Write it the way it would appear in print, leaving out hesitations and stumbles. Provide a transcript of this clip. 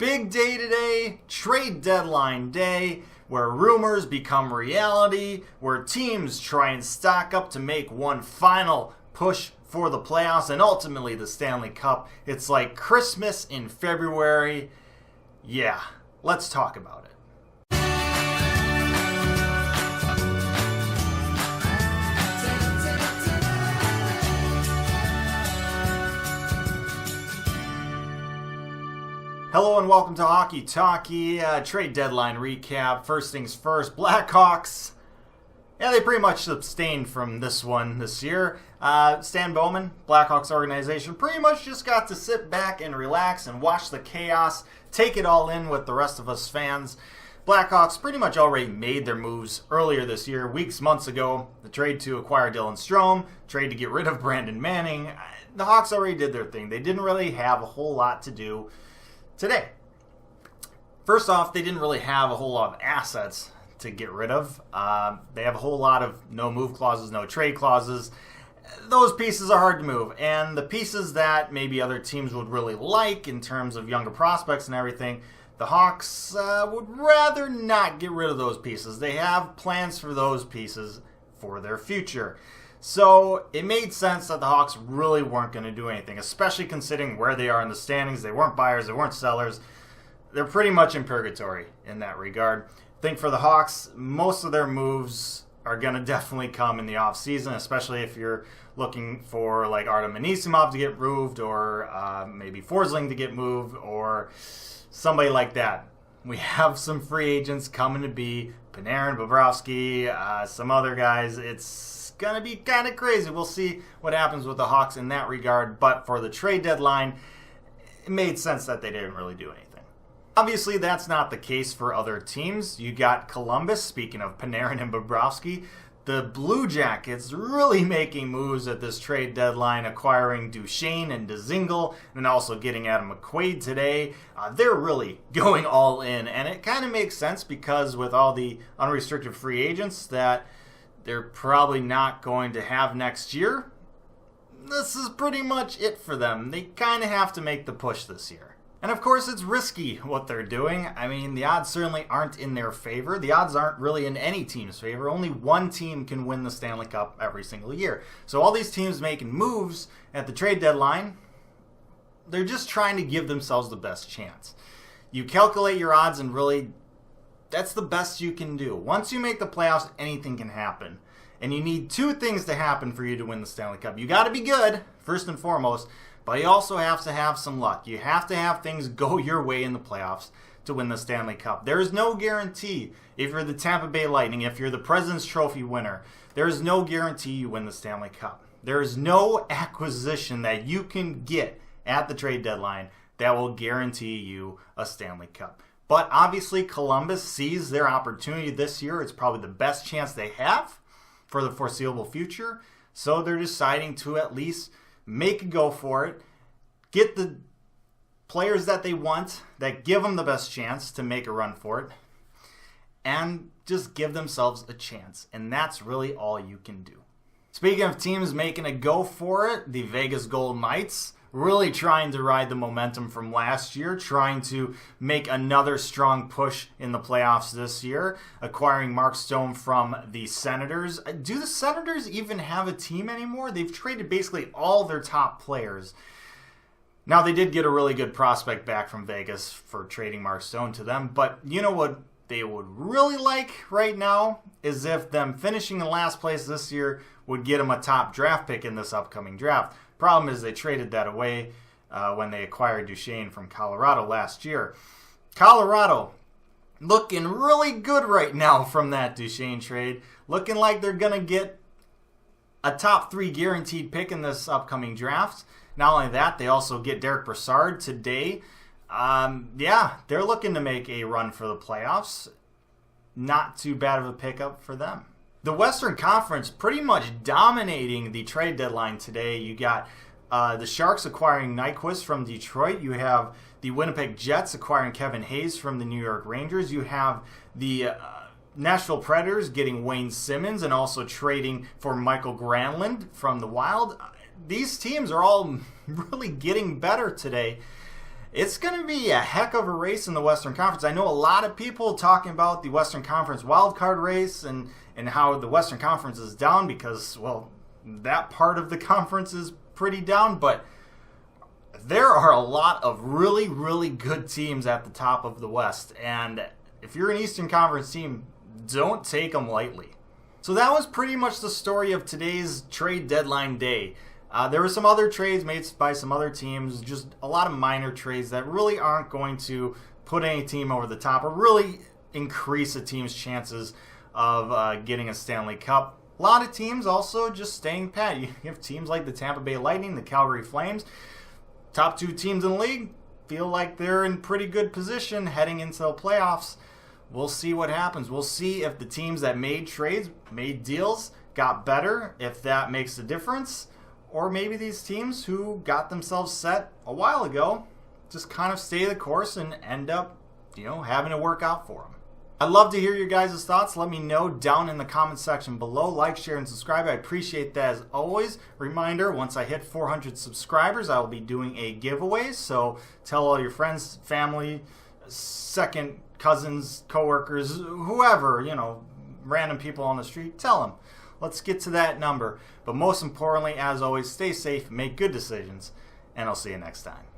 Big day today, trade deadline day, where rumors become reality, where teams try and stock up to make one final push for the playoffs and ultimately the Stanley Cup. It's like Christmas in February. Yeah, let's talk about it. Hello and welcome to Hockey Talkie, trade deadline recap. First things first, Blackhawks. Yeah, they pretty much abstained from this one this year. Stan Bowman, Blackhawks organization, pretty much just got to sit back and relax and watch the chaos, take it all in with the rest of us fans. Blackhawks pretty much already made their moves earlier this year, months ago. The trade to acquire Dylan Strome, trade to get rid of Brandon Manning. The Hawks already did their thing. They didn't really have a whole lot to do today. First off, they didn't really have a whole lot of assets to get rid of. They have a whole lot of no move clauses, no trade clauses. Those pieces are hard to move. And the pieces that maybe other teams would really like in terms of younger prospects and everything, the Hawks would rather not get rid of those pieces. They have plans for those pieces for their future. So it made sense that the Hawks really weren't going to do anything, especially considering where they are in the standings. They weren't buyers, they weren't sellers. They're pretty much in purgatory in that regard. I think for the Hawks, most of their moves are going to definitely come in the offseason, especially if you're looking for like Artem Anisimov to get moved or maybe Forsling to get moved or somebody like that. We have some free agents coming to be, Panarin, Bobrovsky, some other guys. It's going to be kind of crazy. We'll see what happens with the Hawks in that regard. But for the trade deadline, it made sense that they didn't really do anything. Obviously, that's not the case for other teams. You got Columbus, speaking of Panarin and Bobrovsky. The Blue Jackets really making moves at this trade deadline, acquiring Duchesne and Dzingel, and also getting Adam McQuaid today. They're really going all in, and it kind of makes sense because with all the unrestricted free agents that they're probably not going to have next year, this is pretty much it for them. They kind of have to make the push this year. And of course, it's risky what they're doing. I mean, the odds certainly aren't in their favor. The odds aren't really in any team's favor. Only one team can win the Stanley Cup every single year. So all these teams making moves at the trade deadline, they're just trying to give themselves the best chance. You calculate your odds and really, that's the best you can do. Once you make the playoffs, anything can happen. And you need two things to happen for you to win the Stanley Cup. You got to be good, first and foremost. But you also have to have some luck. You have to have things go your way in the playoffs to win the Stanley Cup. There is no guarantee if you're the Tampa Bay Lightning, if you're the President's Trophy winner, there is no guarantee you win the Stanley Cup. There is no acquisition that you can get at the trade deadline that will guarantee you a Stanley Cup. But obviously Columbus sees their opportunity this year. It's probably the best chance they have for the foreseeable future. So they're deciding to at least make a go for it, get the players that they want, that give them the best chance to make a run for it, and just give themselves a chance. And that's really all you can do. Speaking of teams making a go for it, the Vegas Golden Knights really trying to ride the momentum from last year, trying to make another strong push in the playoffs this year, acquiring Mark Stone from the Senators. Do the Senators even have a team anymore? They've traded basically all their top players. Now, they did get a really good prospect back from Vegas for trading Mark Stone to them, but you know what they would really like right now is if them finishing in last place this year would get them a top draft pick in this upcoming draft. Problem is they traded that away when they acquired Duchesne from Colorado last year. Colorado looking really good right now from that Duchesne trade. Looking like they're going to get a top 3 guaranteed pick in this upcoming draft. Not only that, they also get Derek Brassard today. They're looking to make a run for the playoffs. Not too bad of a pickup for them. The Western Conference pretty much dominating the trade deadline today. You got the Sharks acquiring Nyquist from Detroit. You have the Winnipeg Jets acquiring Kevin Hayes from the New York Rangers. You have the Nashville Predators getting Wayne Simmons and also trading for Michael Granlund from the Wild. These teams are all really getting better today. It's going to be a heck of a race in the Western Conference. I know a lot of people talking about the Western Conference wildcard race and how the Western Conference is down because, well, that part of the conference is pretty down, but there are a lot of really, really good teams at the top of the West, and if you're an Eastern Conference team, don't take them lightly. So that was pretty much the story of today's trade deadline day. There were some other trades made by some other teams, just a lot of minor trades that really aren't going to put any team over the top or really increase a team's chances of getting a Stanley Cup. A lot of teams also just staying pat. You have teams like the Tampa Bay Lightning, the Calgary Flames, top 2 teams in the league, feel like they're in pretty good position heading into the playoffs. We'll see what happens. We'll see if the teams that made trades, made deals, got better, if that makes a difference. Or maybe these teams who got themselves set a while ago just kind of stay the course and end up, having to work out for them. I'd love to hear your guys' thoughts. Let me know down in the comment section below. Like, share, and subscribe. I appreciate that as always. Reminder, once I hit 400 subscribers, I will be doing a giveaway. So tell all your friends, family, second cousins, coworkers, whoever, random people on the street, tell them. Let's get to that number. But most importantly, as always, stay safe, make good decisions, and I'll see you next time.